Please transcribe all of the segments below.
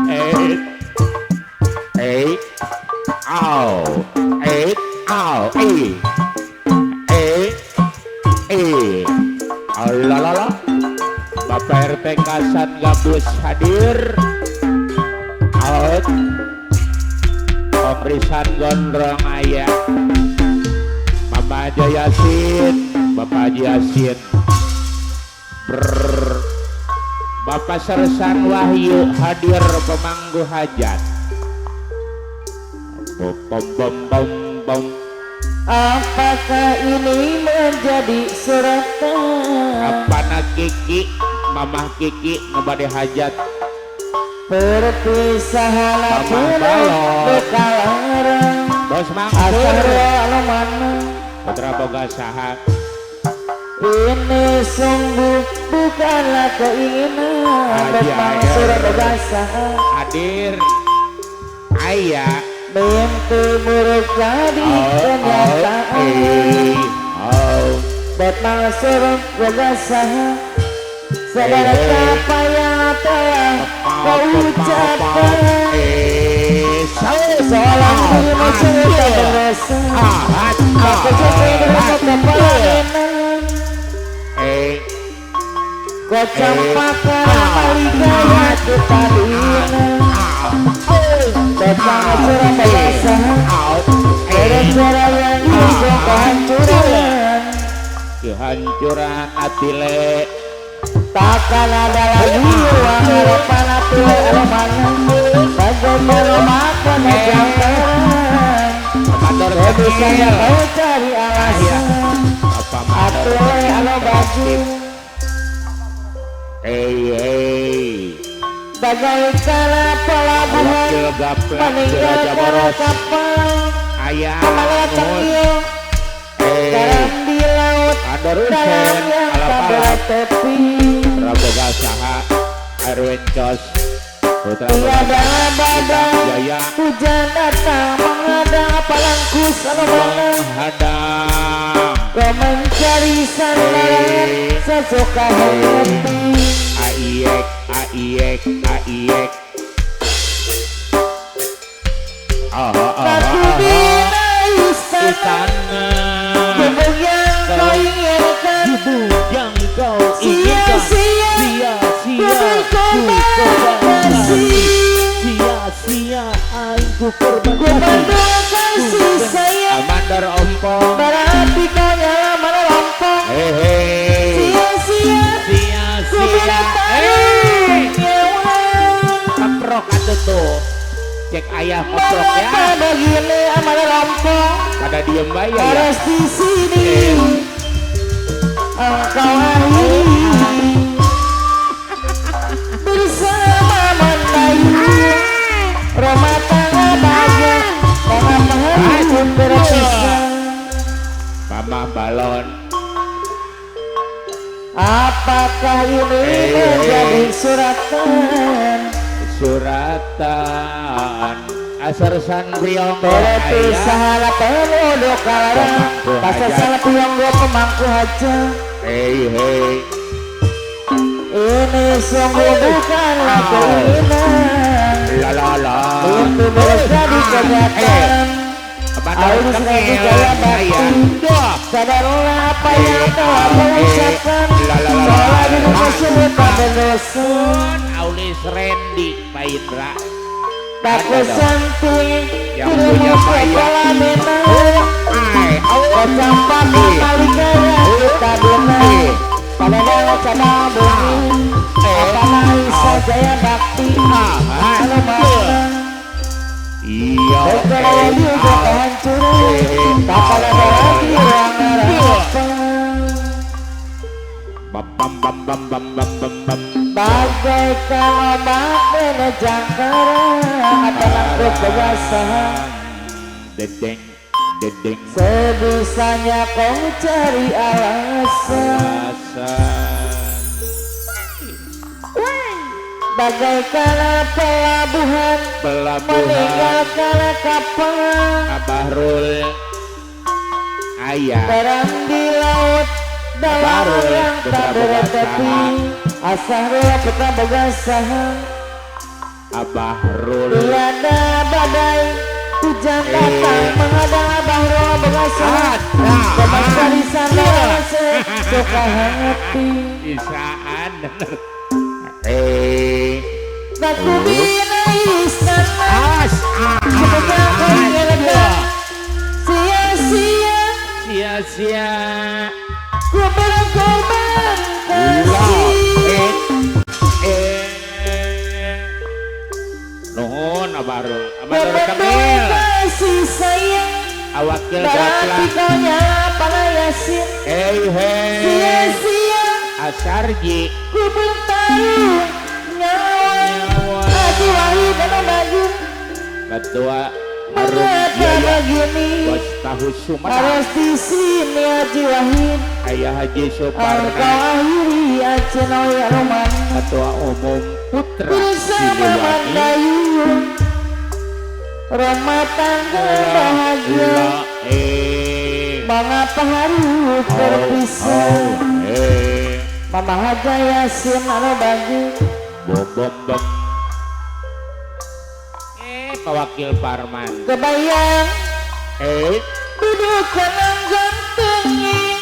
eh eh au au alalala Bapak RT Kasan Gabus hadir out pemeriksaan gondrong ayah Mama Aja Yasin Bapak Haji Yasin Bapak Sersan Wahyu hadir pemanggu hajat bom bom bom bom bom. Apakah ini menjadi suratan? Apa nak Kiki Mamah Kiki ngebade hajat perpisahan bekalarang Bos asal Mangsur anu mana Putra Boga Saha ini sungguh bukanlah keinginan Mangsur boga saha hadir ayah mimpi buruk jadi kenyataan buat Mangsur boga saha saudara siapa yang telah kau ucapkan seolah dirimu cerita berasa aku jadi berasa kepalanan kau campakan malikaya kita dina datang surah bahasa cara-cara yang juga kehancuran atile takkan ada lagi uang harapan hati alamana bagaimana makan jangan bisa kau cari alasan atuh alo baju bagaikan pelabuhan meninggalkan kapal kemana cangkil garam di laut dalam yang tak bertepi Raboga Saha Erwin Cos Putra tiada badai hujan datang menghadang apalangku salamana menghadang kau mencari sandaran sesuka hati aiek aku bina istana gebuk yang kau inginkan yang kau sia-sia sia-sia aku korban kasih sayang Mandar ompong berarti kau nyala mana lompong sia-sia keprok atuh tuh cek ayah keprok ya pada gini mana lompong pada diem bayi ya harus di sini engkau akhiri bersama mendayu rumah tangga bahagia dengan menghadap berpisah Mama Balon apakah ini menjadi suratan asar Sanbriong berpisah penuh kalarang pasal salah pulang gua pemangku aja ini sungguh bukanlah keinginan itu menjadi kenyataan harus lagi gaya bakti sadarlah apa yang telah mengucapkan seolah dirimu sebut pada dosa Aulis Randy Pak Indra takut santuy yang punya kepala menang kecampak kali kaya kita benar pada dalam cabang bumi apa naik saja bakti kalau mana iya berkala juga kehancuran tak ada lagi yang harapan bagaikan ombak menerjang karang apa langkah kebasahan dedeng sebisanya kau cari alasan bagaikan pelabuhan meninggalkan kapal Abahrul ayah garam di laut dalam yang tak bertepi asal putra boga saha Bahrul tiada badai hujan datang menghadang Bahrul berasal Kemasar di sana suka hati Isaan Baku bina istana semoga kau nyelekan sia-sia sia-sia ku berkorban kasih nuhun Bahrul Kamil kasih sayang awakil berarti gaplah kau nyapa yasin sia-sia Asarji ku bertaruh nyawa Haji Wahid dan baju ketua mengapa begini bos tahu Sumedang harus di sini Haji Wahid Ayah Haji engkau Suparna akhiri Acenoy Roman ketua umum Putra bersama Siliwangi Mandayun rumah tangga bahagia mengapa harus berpisah Mama Haja Yasin anu bagi bom pewakil Parman kebayang duduk kenang gantengi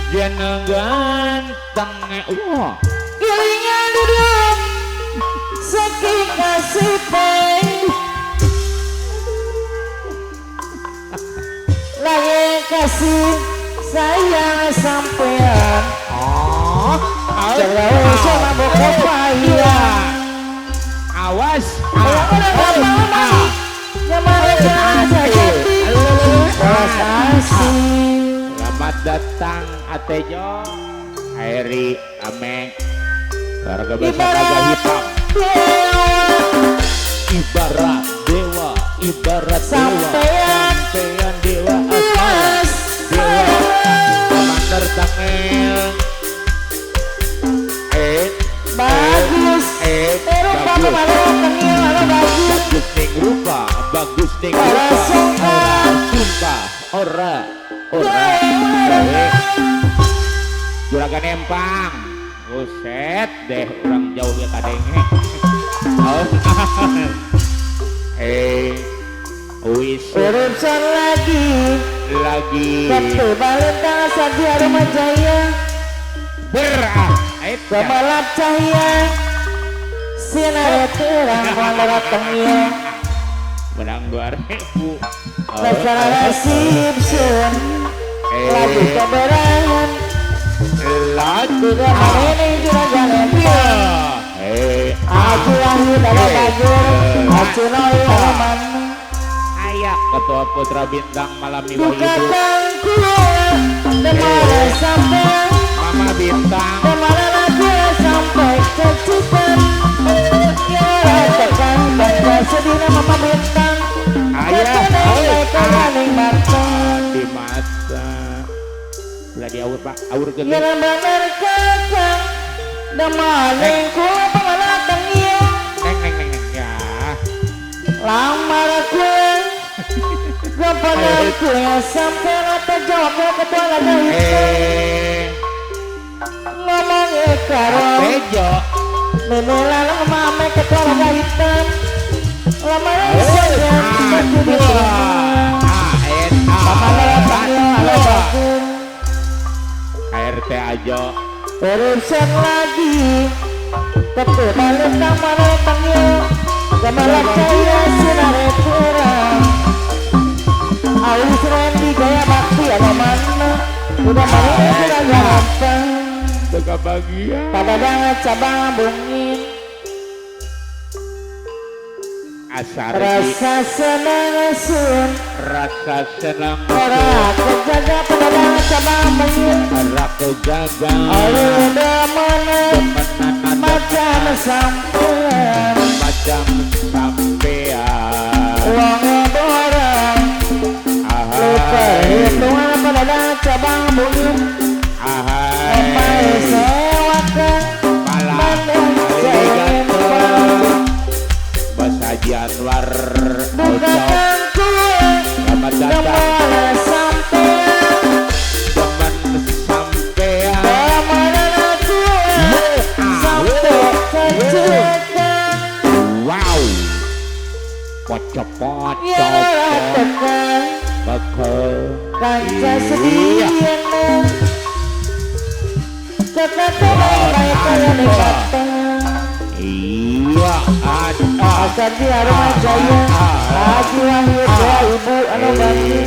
jeneng ganteng gilingan duduk saking kasih pay lagi kasih sayang sampean Jauh sama boko pahia awas selamat datang Atejo Airi Ameng warga besar Naga Hitam ibarat dewa sampean dewa asmara Komander Tangel bagus bagus ning rupa ora juragan empang buset deh orang jauh ya kadenge wis urusan lagi Sabtu Balentang Sadia Rumah Jaya Kemalap cahaya sinar terang wanara tengnya menang 2000 Masalah nasib sun lagu keberangan lagu ini juragan empang Haji Wahid ada bajur Haji Noy Roman ayah ketua Putra Bintang malam minggu buka itu tangkuan demara sampai Mama Bintang demara lagu sampai kecupan ya tekan bangga sedina Mama Bintang ayah kalaning matang di mata lagi aur pak aur gede ya bener kakang demaling ku pengalatang iya neng ya lamar aku kepada ku sampai rata jawabnya ketua laga hitam ngomong karo Tejo memela mama ketua laga hitam lamar saja aku ART aja urusan lagi ketua balik nama tangnya kemalah cahaya sinar terang Alis Randy gaya bakti ada mana udah mana sudah gampang suka bahagia pada banget cabang bungin asar rasa senang sun rasa senang orang kejaga pada banget cabang bungin raku jaga udah mana temenan macam sampean macam sampean uang orang lupa hitungan pada banget cabang bungin Sampai sewakan malam Basa Januar bukakan kue selamat datang kemana sampean teman sampean kemana kue sampai kecuekan wow cepot-cepot ya tekan bekel kanca sediana cekatan baik kaya nekatan iya asal di Arma Jaya Haji Wahyu ibu anu bangki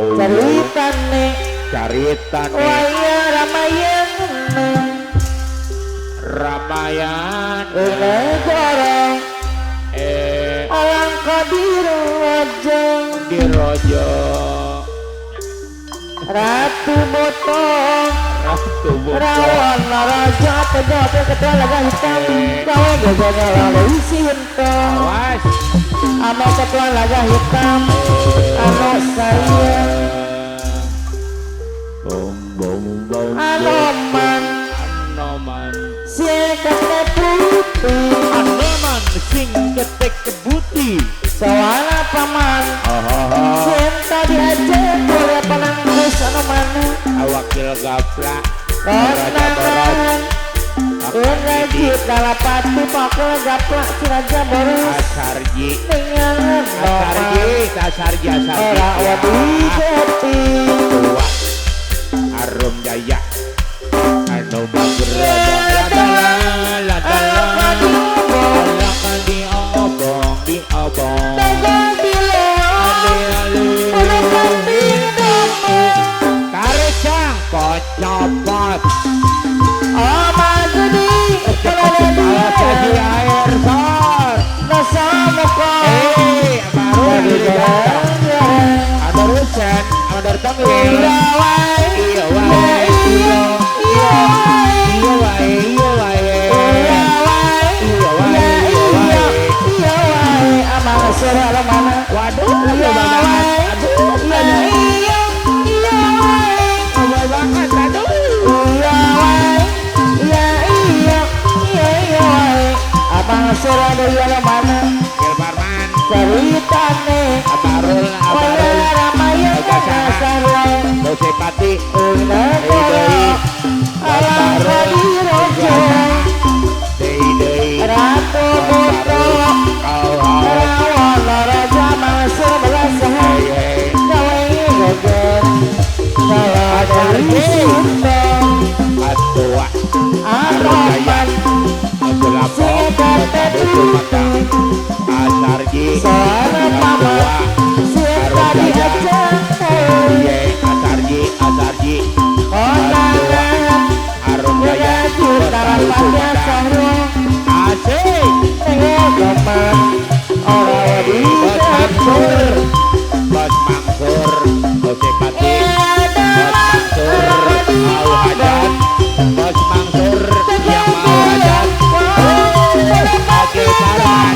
ceritane waya Ramayan negara alangkah dirojo dirojo Ratu Botong Ratu Rawan Raja Tegak Ketua Laga Hitam Kawan Gaganya Lalu isi Hentong awas Ama Ketua Laga Hitam Anak saya bom bom bom Anoman Anoman Siekatnya putih Anoman sing ketek kebuti Soalnya paman Cinta diajak oleh penanggus Anoman Wakil gaplak Konangan Unajib dalapati pakul gaplak siraja boros Asarji Ningangan Asarji Ora wadi jati Tua Arum Jaya Anu bagur diobong Karecang kocopot Saji air sor Nasa muka baru ada rusen ada tanggung Iya wai iya wae iya wae iya wae Amang surah lemana waduh iya banget aduh iya banget aduh Abang surah dari lemana Gil Parman ceritane Abarul Ramaya Kasarwa Musipati Negara Alang Kadirojo Ratu Putra Rawan Raja Masa Belasah Kawai Gogen Salah dari Sundong Atua Anoman Siekatnya putih Asarji Soalnya paman Cinta diajak Asarji Konangan Arum Jaya Unajib dalapatnya sahru Asik Teman Orang wadi Mansur Bos Mansur Musipati Bos Mansur mau hajat Bos Mansur yang mau hajat Oke, salam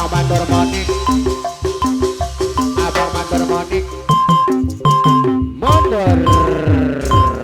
Abang Bandur Monik